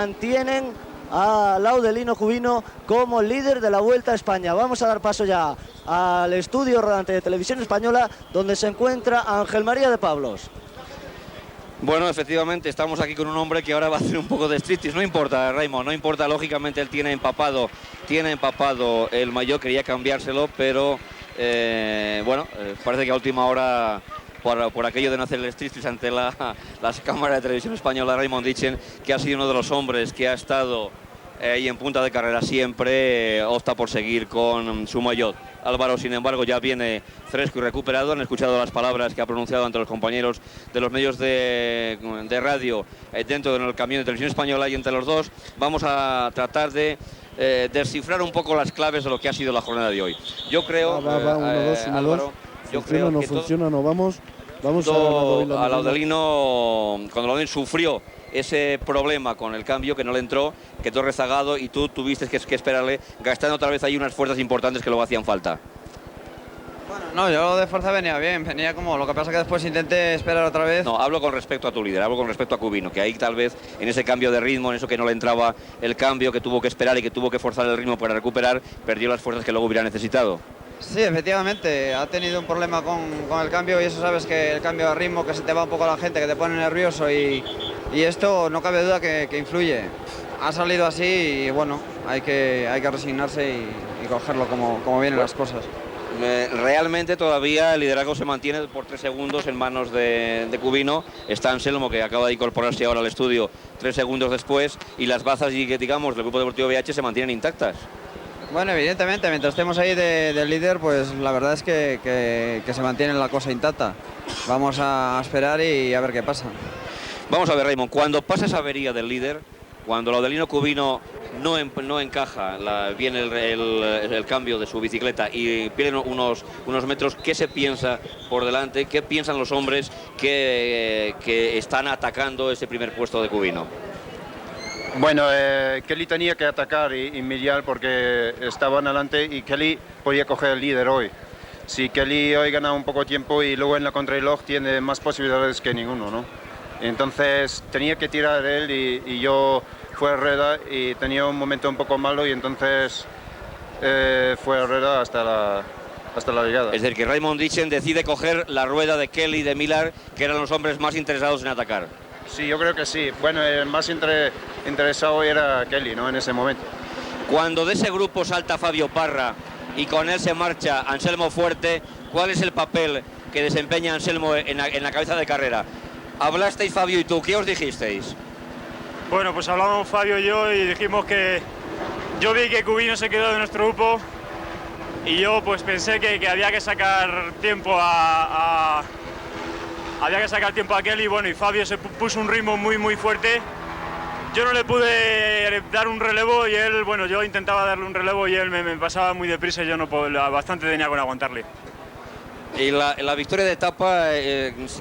Mantienen a Laudelino Cubino como líder de la Vuelta a España. Vamos a dar paso ya al estudio rodante de Televisión Española, donde se encuentra Ángel María de Pablos. Bueno, efectivamente, estamos aquí con un hombre que ahora va a hacer un poco de striptease. No importa, Raymond, no importa, lógicamente él tiene empapado el maillot, quería cambiárselo, pero parece que a última hora, por aquello de no hacer el striptease ante las cámaras de Televisión Española, Raymond dicen que ha sido uno de los hombres que ha estado ahí en punta de carrera siempre, opta por seguir con su maillot. Álvaro, sin embargo, ya viene fresco y recuperado. Han escuchado las palabras que ha pronunciado ante los compañeros de los medios de radio dentro del camión de Televisión Española, y entre los dos vamos a tratar de descifrar un poco las claves de lo que ha sido la jornada de hoy. Yo creo, Álvaro, yo creo que vamos a Laudelino, cuando Laudelino sufrió ese problema con el cambio, que no le entró, quedó rezagado y tú tuviste que esperarle, gastando otra vez ahí unas fuerzas importantes que luego hacían falta. Bueno, no, yo de fuerza venía bien, venía como, lo que pasa que después intenté esperar otra vez. No, hablo con respecto a tu líder, hablo con respecto a Cubino, que ahí tal vez en ese cambio de ritmo, en eso que no le entraba el cambio, que tuvo que esperar y que tuvo que forzar el ritmo para recuperar, perdió las fuerzas que luego hubiera necesitado. Sí, efectivamente, ha tenido un problema con el cambio, y eso sabes que el cambio de ritmo, que se te va un poco la gente, que te pone nervioso, y esto no cabe duda que influye. Ha salido así y bueno, hay que resignarse y cogerlo como vienen las cosas. Realmente todavía el liderazgo se mantiene por 3 segundos en manos de Cubino. Está Anselmo, que acaba de incorporarse ahora al estudio 3 segundos después, y las bazas, digamos, del Grupo Deportivo VH se mantienen intactas. Bueno, evidentemente, mientras estemos ahí del líder, pues la verdad es que se mantiene la cosa intacta. Vamos a esperar y a ver qué pasa. Vamos a ver, Raymond, cuando pasa esa avería del líder, cuando Laudelino Cubino no encaja bien el cambio de su bicicleta y pierde unos metros, ¿qué se piensa por delante? ¿Qué piensan los hombres que están atacando ese primer puesto de Cubino? Bueno, Kelly tenía que atacar y mediar porque estaban adelante, y Kelly podía coger el líder hoy. Si Kelly hoy gana un poco de tiempo y luego en la contrarreloj tiene más posibilidades que ninguno, ¿no? Entonces tenía que tirar él, y yo fue a rueda y tenía un momento un poco malo, y entonces fue a rueda hasta la llegada. Es decir, que Raymond Dixon decide coger la rueda de Kelly y de Millar, que eran los hombres más interesados en atacar. Sí, yo creo que sí. Bueno, el más interesado era Kelly, ¿no?, en ese momento. Cuando de ese grupo salta Fabio Parra y con él se marcha Anselmo Fuerte, ¿cuál es el papel que desempeña Anselmo en la cabeza de carrera? Hablasteis, Fabio y tú, ¿qué os dijisteis? Bueno, pues hablamos Fabio y yo y dijimos que yo vi que Cubino se quedó de nuestro grupo, y yo pues pensé que había que sacar tiempo había que sacar tiempo a Kelly. Bueno, y Fabio se puso un ritmo muy fuerte. Yo no le pude dar un relevo, y él, bueno, yo intentaba darle un relevo y él me pasaba muy deprisa, y yo bastante tenía con aguantarle. Y la victoria de etapa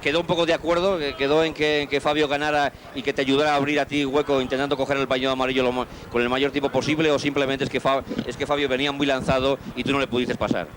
quedó un poco de acuerdo, quedó en que Fabio ganara y que te ayudara a abrir a ti hueco intentando coger el paño amarillo con el mayor tiempo posible, o simplemente es que Fabio venía muy lanzado y tú no le pudiste pasar.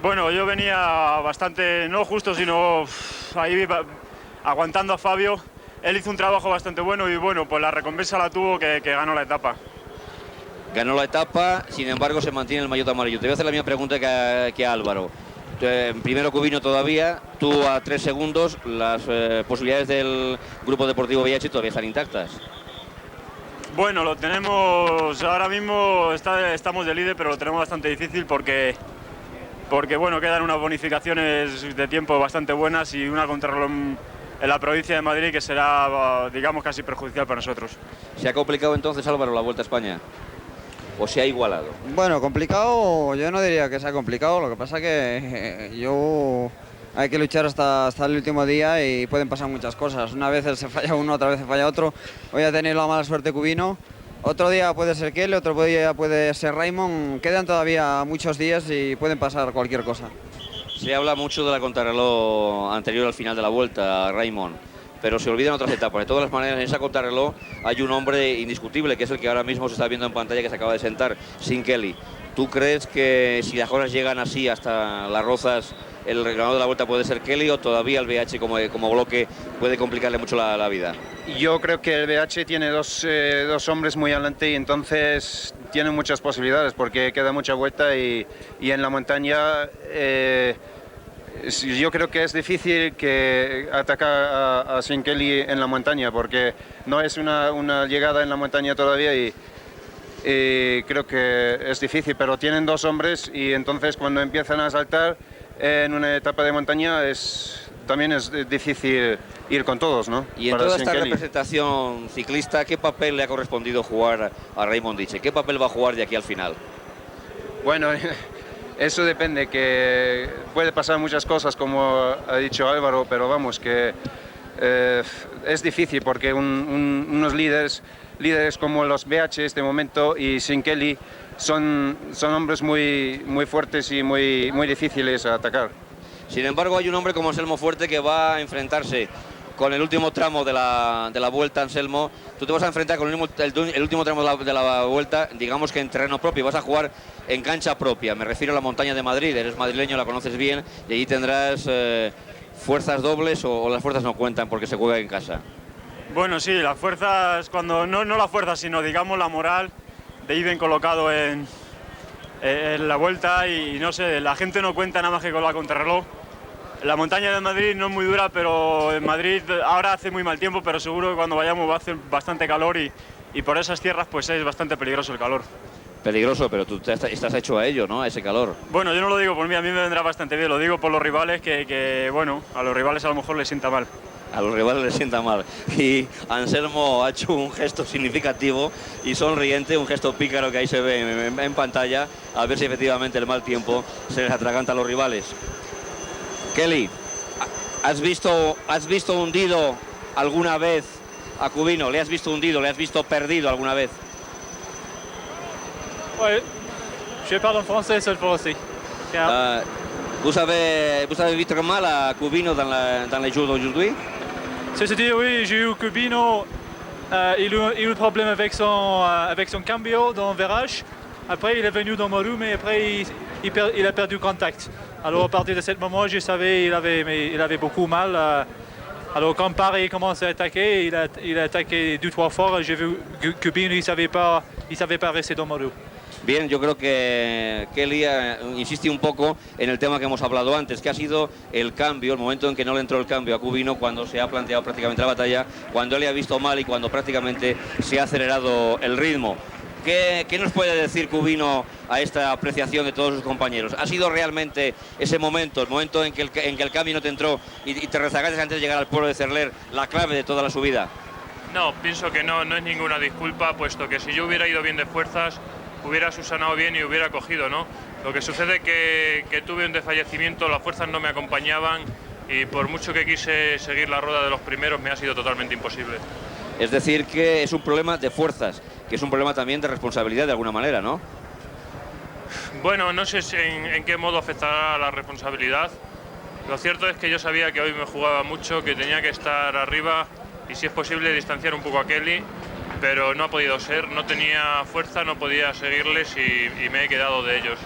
Bueno, yo venía bastante, no justo, sino ahí aguantando a Fabio. Él hizo un trabajo bastante bueno, y bueno, pues la recompensa la tuvo, que ganó la etapa. Ganó la etapa, sin embargo se mantiene el maillot amarillo. Te voy a hacer la misma pregunta que a Álvaro. Primero Cubino todavía, tú a 3 segundos, las posibilidades del Grupo Deportivo VH todavía están intactas. Bueno, lo tenemos, ahora mismo estamos de líder, pero lo tenemos bastante difícil porque bueno, quedan unas bonificaciones de tiempo bastante buenas y una contrarreloj en la provincia de Madrid que será, digamos, casi perjudicial para nosotros. ¿Se ha complicado entonces, Álvaro, la Vuelta a España? ¿O se ha igualado? Bueno, complicado, yo no diría que sea complicado, lo que pasa que hay que luchar hasta el último día, y pueden pasar muchas cosas. Una vez se falla uno, otra vez se falla otro. Hoy ha tenido la mala suerte Cubino, otro día puede ser Kelly, otro día puede ser Raymond. Quedan todavía muchos días y pueden pasar cualquier cosa. Se habla mucho de la contrarreloj anterior al final de la Vuelta, Raymond, pero se olvidan otras etapas. De todas las maneras, en esa contrarreloj hay un hombre indiscutible, que es el que ahora mismo se está viendo en pantalla, que se acaba de sentar, sin Kelly. ¿Tú crees que si las cosas llegan así hasta Las Rozas, el ganador de la Vuelta puede ser Kelly o todavía el BH como bloque puede complicarle mucho la vida? Yo creo que el BH tiene dos hombres muy adelante y entonces tiene muchas posibilidades porque queda mucha vuelta y en la montaña yo creo que es difícil que atacar a Sean Kelly en la montaña porque no es una llegada en la montaña todavía y creo que es difícil, pero tienen dos hombres y entonces cuando empiezan a saltar en una etapa de montaña también es difícil ir con todos, ¿no? Y en para toda Sean esta Kelly. representación ciclista, ¿qué papel le ha correspondido jugar a Raymond Ditchen? ¿Qué papel va a jugar de aquí al final? Bueno, eso depende, que puede pasar muchas cosas como ha dicho Álvaro, pero vamos, que es difícil porque unos líderes como los BH de momento y Sean Kelly son hombres muy fuertes y muy difíciles a atacar. Sin embargo, hay un hombre como Anselmo Fuerte que va a enfrentarse con el último tramo de la Vuelta, Anselmo. Tú te vas a enfrentar con el último tramo de la Vuelta, digamos que en terreno propio, vas a jugar en cancha propia. Me refiero a la montaña de Madrid, eres madrileño, la conoces bien, y allí tendrás fuerzas dobles o las fuerzas no cuentan porque se juega en casa. Bueno, sí, las fuerzas, cuando no la fuerza, sino digamos la moral de ir bien colocado en la Vuelta y no sé, la gente no cuenta nada más que con la contrarreloj. La montaña de Madrid no es muy dura, pero en Madrid ahora hace muy mal tiempo, pero seguro que cuando vayamos va a hacer bastante calor y por esas tierras pues es bastante peligroso el calor. Peligroso, pero tú estás hecho a ello, ¿no? A ese calor. Bueno, yo no lo digo por mí, a mí me vendrá bastante bien, lo digo por los rivales que bueno, a los rivales a lo mejor les sienta mal. A los rivales les sienta mal. Y Anselmo ha hecho un gesto significativo y sonriente, un gesto pícaro que ahí se ve en pantalla, a ver si efectivamente el mal tiempo se les atraganta a los rivales. Kelly, ¿has visto hundido alguna vez a Cubino? ¿Le has visto hundido, le has visto perdido alguna vez? Ouais, je parle en français cette fois-ci. Vous avez vu très mal à Cubino dans les jours d'aujourd'hui? C'est-à-dire, oui, j'ai eu Cubino, il a eu un problème avec son cambio dans le virage. Après, il est venu dans ma roue, mais après, il a perdu contact. Alors, à partir de ce moment, je savais qu'il avait beaucoup mal. Alors, quand Paris commençait à attaquer, il a attaqué 2-3 fois. J'ai vu que Cubino, il savait pas rester dans ma roue. Bien, yo creo que Kelly insiste un poco en el tema que hemos hablado antes, que ha sido el cambio, el momento en que no le entró el cambio a Cubino cuando se ha planteado prácticamente la batalla, cuando él le ha visto mal y cuando prácticamente se ha acelerado el ritmo. ¿Qué nos puede decir Cubino a esta apreciación de todos sus compañeros? ¿Ha sido realmente ese momento, el momento en que el cambio no te entró y te rezagaste antes de llegar al pueblo de Cerler, la clave de toda la subida? No, pienso que no es ninguna disculpa, puesto que si yo hubiera ido bien de fuerzas, hubiera subsanado bien y hubiera cogido, ¿no? Lo que sucede es que tuve un desfallecimiento, las fuerzas no me acompañaban y por mucho que quise seguir la rueda de los primeros me ha sido totalmente imposible. Es decir, que es un problema de fuerzas, que es un problema también de responsabilidad de alguna manera, ¿no? Bueno, no sé en qué modo afectará la responsabilidad. Lo cierto es que yo sabía que hoy me jugaba mucho, que tenía que estar arriba y si es posible distanciar un poco a Kelly, pero no ha podido ser, no tenía fuerza, no podía seguirles y me he quedado de ellos.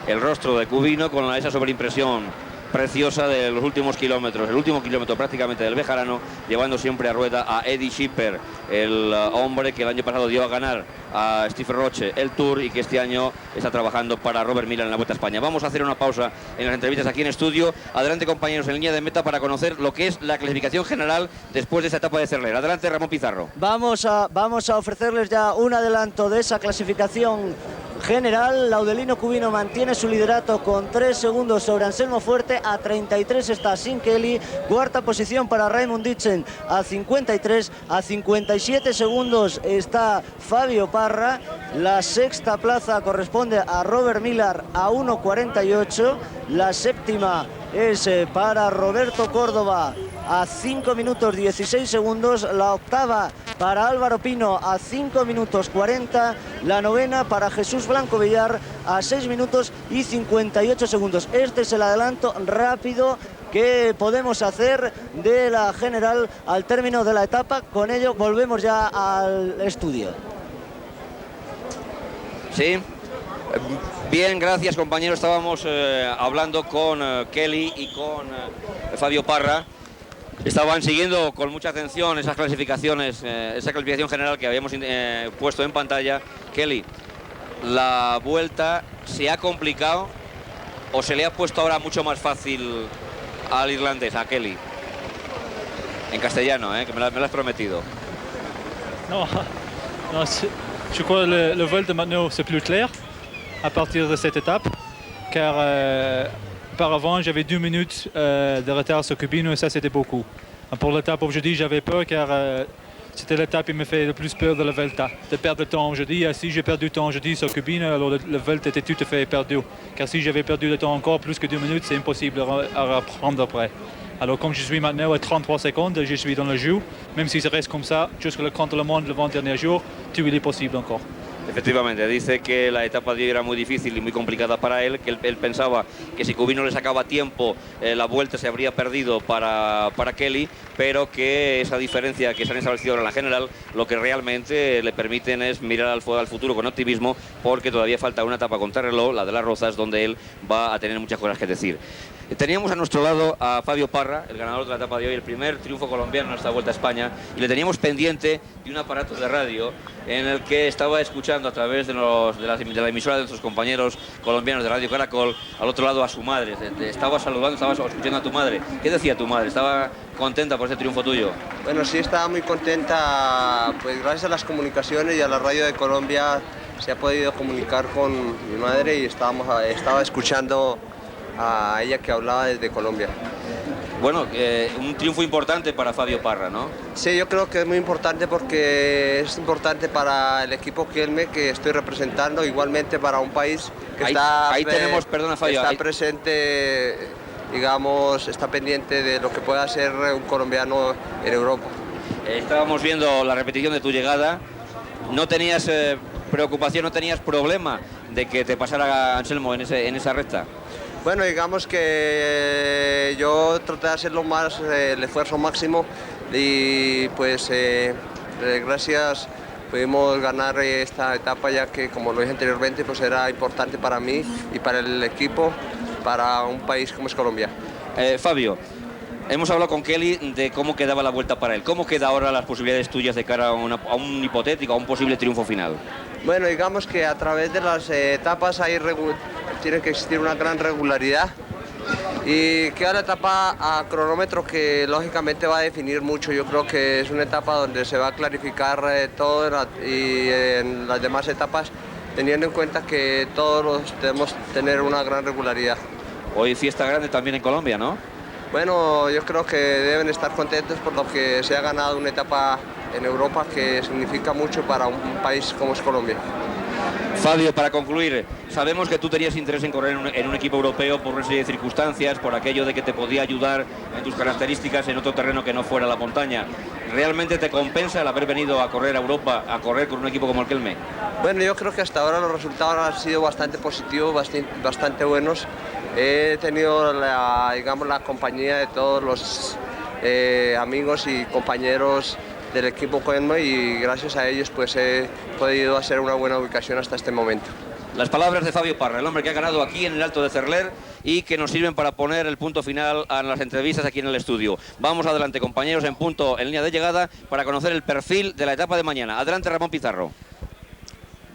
El rostro de Cubino con esa sobreimpresión preciosa de los últimos kilómetros, el último kilómetro prácticamente del Bejarano, llevando siempre a rueda a Eddie Schipper, el hombre que el año pasado dio a ganar a Steve Roche el Tour y que este año está trabajando para Robert Millar en la Vuelta a España. Vamos a hacer una pausa en las entrevistas aquí en estudio. Adelante, compañeros, en línea de meta para conocer lo que es la clasificación general después de esta etapa de Cerler. Adelante, Ramón Pizarro. Vamos a ofrecerles ya un adelanto de esa clasificación general. Laudelino Cubino mantiene su liderato con 3 segundos sobre Anselmo Fuerte, a 33 está Sean Kelly, cuarta posición para Raymond Ditchen a 53, a 57 segundos está Fabio Parra, la sexta plaza corresponde a Robert Millar a 1.48, la séptima es para Roberto Córdoba a 5 minutos 16 segundos, la octava para Álvaro Pino a 5 minutos 40, la novena para Jesús Blanco Villar a 6 minutos y 58 segundos. Este es el adelanto rápido que podemos hacer de la general al término de la etapa. Con ello volvemos ya al estudio. Sí. Bien, gracias compañeros. Estábamos hablando con Kelly y con Fabio Parra. Estaban siguiendo con mucha atención esas clasificaciones, esa clasificación general que habíamos puesto en pantalla. Kelly, ¿la vuelta se ha complicado o se le ha puesto ahora mucho más fácil al irlandés, a Kelly? En castellano, que me lo has prometido. Non, non je crois que le Vuelta maintenant c'est plus clair à partir de cette étape, car auparavant j'avais 2 minutes de retard sur Cubino et ça c'était beaucoup. Pour l'étape aujourd'hui j'avais peur car c'était l'étape qui me fait le plus peur de la Vuelta, de perdre le temps aujourd'hui. Si j'ai perdu le temps aujourd'hui sur Cubino, alors le Vuelta était tout à fait perdu, car si j'avais perdu le temps encore plus que 2 minutes, c'est impossible à reprendre après. Alors comme je suis maintenant à 33 secondes, je suis dans le jeu, même si ça reste comme ça, jusqu'à le contre-la-montre le dernier jour, tout est possible encore. Efectivamente, dice que la etapa de hoy era muy difícil y muy complicada para él, que él pensaba que si Cubino le sacaba tiempo, la vuelta se habría perdido para Kelly, pero que esa diferencia que se han establecido ahora en la general, lo que realmente le permiten es mirar al futuro con optimismo, porque todavía falta una etapa contrarreloj, la de las Rozas, donde él va a tener muchas cosas que decir. Teníamos a nuestro lado a Fabio Parra, el ganador de la etapa de hoy, el primer triunfo colombiano en esta Vuelta a España, y le teníamos pendiente de un aparato de radio en el que estaba escuchando a través de la emisora de nuestros compañeros colombianos de Radio Caracol, al otro lado a su madre. Te estaba saludando, estaba escuchando a tu madre. ¿Qué decía tu madre? ¿Estaba contenta por ese triunfo tuyo? Bueno, sí, estaba muy contenta, pues gracias a las comunicaciones y a la radio de Colombia se ha podido comunicar con mi madre y estaba escuchando a ella que hablaba desde Colombia. Bueno, un triunfo importante para Fabio Parra, ¿no? Sí, yo creo que es muy importante porque es importante para el equipo Kelme que estoy representando, igualmente para un país que está presente, digamos, está pendiente de lo que pueda hacer un colombiano en Europa. Estábamos viendo la repetición de tu llegada. ¿No tenías preocupación, no tenías problema de que te pasara Anselmo en esa recta? Bueno, digamos que yo traté de hacerlo más, el esfuerzo máximo y pues gracias pudimos ganar esta etapa ya que, como lo dije anteriormente, pues era importante para mí y para el equipo, para un país como es Colombia. Fabio, hemos hablado con Kelly de cómo quedaba la vuelta para él. ¿Cómo queda ahora las posibilidades tuyas de cara a un hipotético, a un posible triunfo final? Bueno, digamos que a través de las etapas tiene que existir una gran regularidad y queda la etapa a cronómetro que lógicamente va a definir mucho. Yo creo que es una etapa donde se va a clarificar todo y en las demás etapas, teniendo en cuenta que todos debemos tener una gran regularidad. Hoy fiesta grande también en Colombia, ¿no? Bueno, yo creo que deben estar contentos por lo que se ha ganado una etapa en Europa que significa mucho para un país como es Colombia. Fabio, para concluir, sabemos que tú tenías interés en correr en un equipo europeo por una serie de circunstancias, por aquello de que te podía ayudar en tus características en otro terreno que no fuera la montaña. ¿Realmente te compensa el haber venido a correr a Europa, a correr con un equipo como el Kelme? Bueno, yo creo que hasta ahora los resultados han sido bastante positivos, bastante buenos. He tenido la compañía de todos los amigos y compañeros del equipo Kelme y gracias a ellos pues he podido hacer una buena ubicación hasta este momento. Las palabras de Fabio Parra, el hombre que ha ganado aquí en el Alto de Cerler y que nos sirven para poner el punto final a las entrevistas aquí en el estudio. Vamos adelante, compañeros, en línea de llegada para conocer el perfil de la etapa de mañana. Adelante, Ramón Pizarro.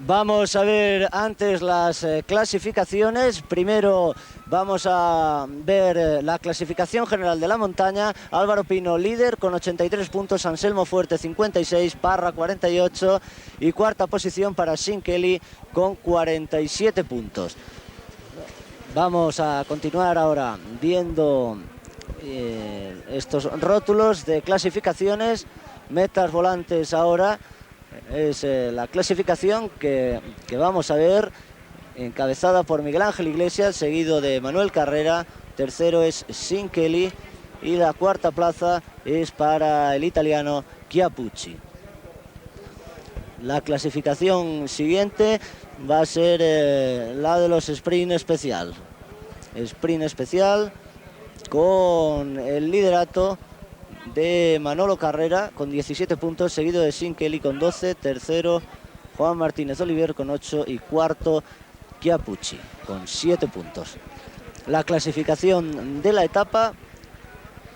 Vamos a ver antes las clasificaciones. Primero vamos a ver la clasificación general de la montaña. Álvaro Pino líder con 83 puntos, Anselmo Fuerte 56, Parra 48 y cuarta posición para Sean Kelly con 47 puntos. Vamos a continuar ahora viendo estos rótulos de clasificaciones, metas volantes ahora. Es la clasificación que vamos a ver, encabezada por Miguel Ángel Iglesias, seguido de Manuel Carrera, tercero es Sean Kelly y la cuarta plaza es para el italiano Chiappucci. La clasificación siguiente va a ser la de los sprint especial. Sprint especial con el liderato de Manolo Carrera con 17 puntos, seguido de Sean Kelly con 12, tercero Juan Martínez Olivier con 8 y cuarto Chiappucci con 7 puntos. La clasificación de la etapa,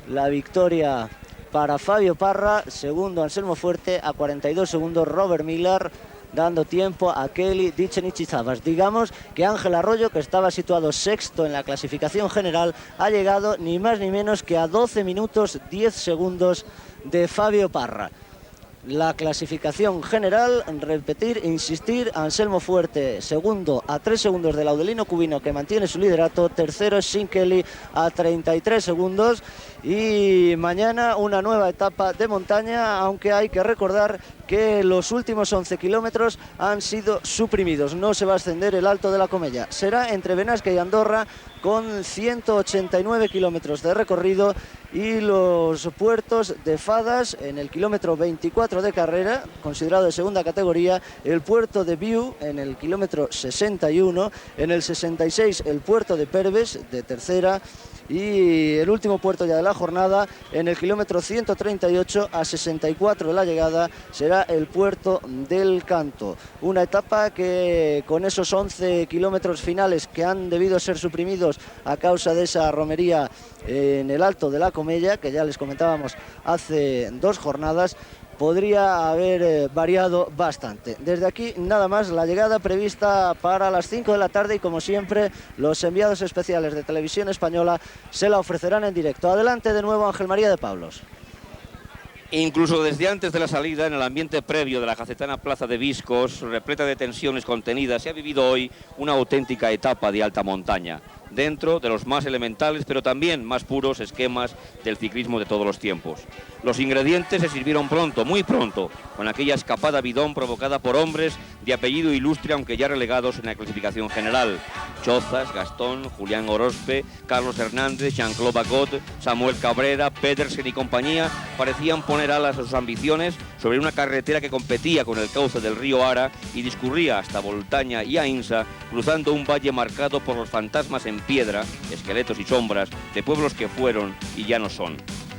la victoria para Fabio Parra, segundo Anselmo Fuerte, a 42 segundos Robert Millar, dando tiempo a Kelly, Dicen y Chizabas. Digamos que Ángel Arroyo, que estaba situado sexto en la clasificación general, ha llegado ni más ni menos que a 12 minutos 10 segundos de Fabio Parra. La clasificación general, repetir, insistir, Anselmo Fuerte segundo a 3 segundos del Laudelino Cubino, que mantiene su liderato. Tercero es Sean Kelly a 33 segundos. Y mañana una nueva etapa de montaña, aunque hay que recordar que los últimos 11 kilómetros han sido suprimidos. No se va a ascender el Alto de la Comella. Será entre Benasque y Andorra, con 189 kilómetros de recorrido, y los puertos de Fadas en el kilómetro 24 de carrera, considerado de segunda categoría, el puerto de Viu en el kilómetro 61, en el 66 el puerto de Perves de tercera, y el último puerto ya de la jornada, en el kilómetro 138 a 64 de la llegada, será el puerto del Canto. Una etapa que, con esos 11 kilómetros finales que han debido ser suprimidos a causa de esa romería en el Alto de la Comella, que ya les comentábamos hace 2 jornadas, podría haber variado bastante. Desde aquí nada más, la llegada prevista para las 5 de la tarde, y como siempre los enviados especiales de Televisión Española se la ofrecerán en directo. Adelante de nuevo Ángel María de Pablos. Incluso desde antes de la salida, en el ambiente previo de la jacetana Plaza de Viscos, repleta de tensiones contenidas, se ha vivido hoy una auténtica etapa de alta montaña, dentro de los más elementales pero también más puros esquemas del ciclismo de todos los tiempos. Los ingredientes se sirvieron pronto, muy pronto, con aquella escapada bidón provocada por hombres de apellido ilustre, aunque ya relegados en la clasificación general. Chozas, Gastón, Julián Orozpe, Carlos Hernández, Jean-Claude Bagot, Samuel Cabrera, Pedersen y compañía parecían poner alas a sus ambiciones sobre una carretera que competía con el cauce del río Ara y discurría hasta Voltaña y Ainsa, cruzando un valle marcado por los fantasmas en piedra, esqueletos y sombras de pueblos que fueron y ya no son.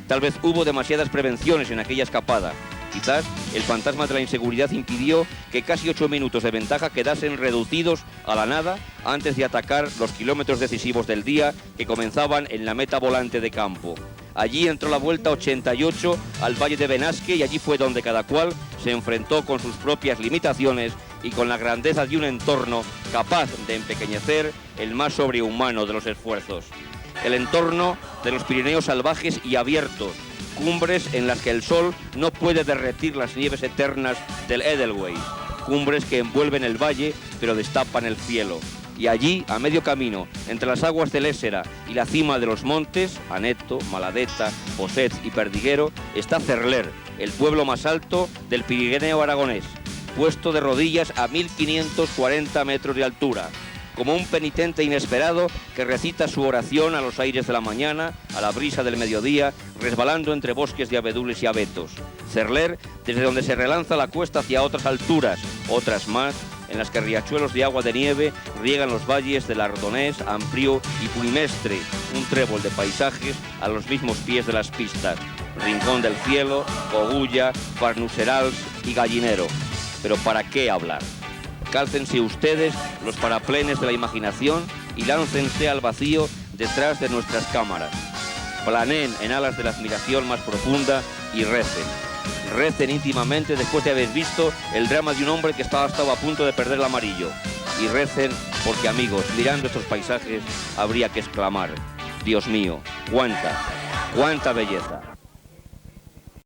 Tal vez hubo demasiadas prevenciones en aquella escapada. Quizás el fantasma de la inseguridad impidió que casi 8 minutos de ventaja quedasen reducidos a la nada antes de atacar los kilómetros decisivos del día, que comenzaban en la meta volante de campo. Allí entró la vuelta 88 al Valle de Benasque, y allí fue donde cada cual se enfrentó con sus propias limitaciones y con la grandeza de un entorno capaz de empequeñecer el más sobrehumano de los esfuerzos. El entorno de los Pirineos salvajes y abiertos, cumbres en las que el sol no puede derretir las nieves eternas del Edelweiss, cumbres que envuelven el valle pero destapan el cielo. Y allí, a medio camino, entre las aguas del Ésera y la cima de los montes, Aneto, Maladeta, Poset y Perdiguero, está Cerler, el pueblo más alto del Pirineo aragonés, puesto de rodillas a 1540 metros de altura, como un penitente inesperado que recita su oración a los aires de la mañana, a la brisa del mediodía, resbalando entre bosques de abedules y abetos. Cerler, desde donde se relanza la cuesta hacia otras alturas, otras más, en las que riachuelos de agua de nieve riegan los valles del Ardonés, Amplio y Puimestre, un trébol de paisajes a los mismos pies de las pistas. Rincón del Cielo, Cogulla, Farnuserals y Gallinero. Pero ¿para qué hablar? Cálcense ustedes los paraplenes de la imaginación y láncense al vacío detrás de nuestras cámaras. Planeen en alas de la admiración más profunda y recen. Recen íntimamente después de haber visto el drama de un hombre que estaba a punto de perder el amarillo. Y recen porque, amigos, mirando estos paisajes habría que exclamar: Dios mío, cuánta belleza.